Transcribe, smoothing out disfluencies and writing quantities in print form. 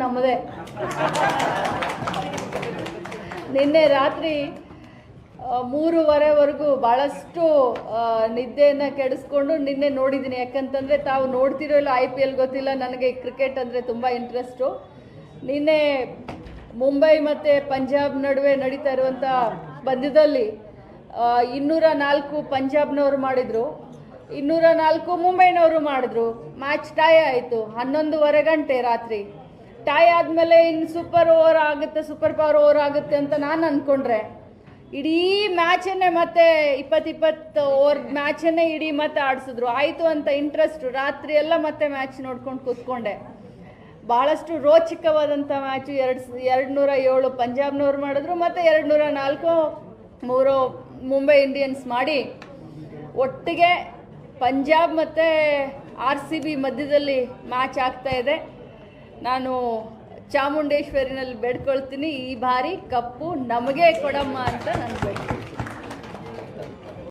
ನಮ್ಮದೇ. ನಿನ್ನೆ ರಾತ್ರಿ 3:30ವರೆಗೂ ಭಾಳಷ್ಟು ನಿದ್ದೆಯನ್ನು ಕೆಡಿಸ್ಕೊಂಡು ನಿನ್ನೆ ನೋಡಿದ್ದೀನಿ. ಯಾಕಂತಂದರೆ ತಾವು ನೋಡ್ತಿರೋ ಇಲ್ಲ IPL ಗೊತ್ತಿಲ್ಲ, ನನಗೆ ಕ್ರಿಕೆಟ್ ಅಂದರೆ ತುಂಬ ಇಂಟ್ರೆಸ್ಟು. ನಿನ್ನೆ ಮುಂಬೈ ಮತ್ತು ಪಂಜಾಬ್ ನಡುವೆ ನಡೀತಾ ಇರುವಂಥ ಪಂದ್ಯದಲ್ಲಿ 204 ಪಂಜಾಬ್ನವರು ಮಾಡಿದರು, 204 ಮುಂಬೈನವರು ಮಾಡಿದ್ರು. ಮ್ಯಾಚ್ ಟೈ ಆಯಿತು 11:30 ಗಂಟೆ ರಾತ್ರಿ. ಟೈ ಆದಮೇಲೆ ಇನ್ನು ಸೂಪರ್ ಪವರ್ ಓವರ್ ಆಗುತ್ತೆ ಅಂತ ನಾನು ಅಂದ್ಕೊಂಡ್ರೆ ಇಡೀ ಮ್ಯಾಚನ್ನೇ ಮತ್ತೆ 20 ಓವರ್ ಮ್ಯಾಚನ್ನೇ ಇಡೀ ಮತ್ತೆ ಆಡಿಸಿದ್ರು. ಆಯಿತು ಅಂತ ಇಂಟ್ರೆಸ್ಟು ರಾತ್ರಿ ಎಲ್ಲ ಮತ್ತೆ ಮ್ಯಾಚ್ ನೋಡ್ಕೊಂಡು ಕೂತ್ಕೊಂಡೆ. ಭಾಳಷ್ಟು ರೋಚಕವಾದಂಥ ಮ್ಯಾಚು. 207 ಪಂಜಾಬ್ನವ್ರು ಮಾಡಿದ್ರು ಮತ್ತು 204 ಮುಂಬೈ ಇಂಡಿಯನ್ಸ್ ಮಾಡಿ ಒಟ್ಟಿಗೆ ಪಂಜಾಬ್ ಮತ್ತು RCB ಮಧ್ಯದಲ್ಲಿ ಮ್ಯಾಚ್ ಆಗ್ತಾ ಇದೆ. ನಾನು ಚಾಮುಂಡೇಶ್ವರಿನಲ್ಲಿ ಬೇಡ್ಕೊಳ್ತೀನಿ, ಈ ಬಾರಿ ಕಪ್ಪು ನಮಗೆ ಕೊಡಮ್ಮ ಅಂತ ನಾನು ಬೇಡ್ತೀನಿ.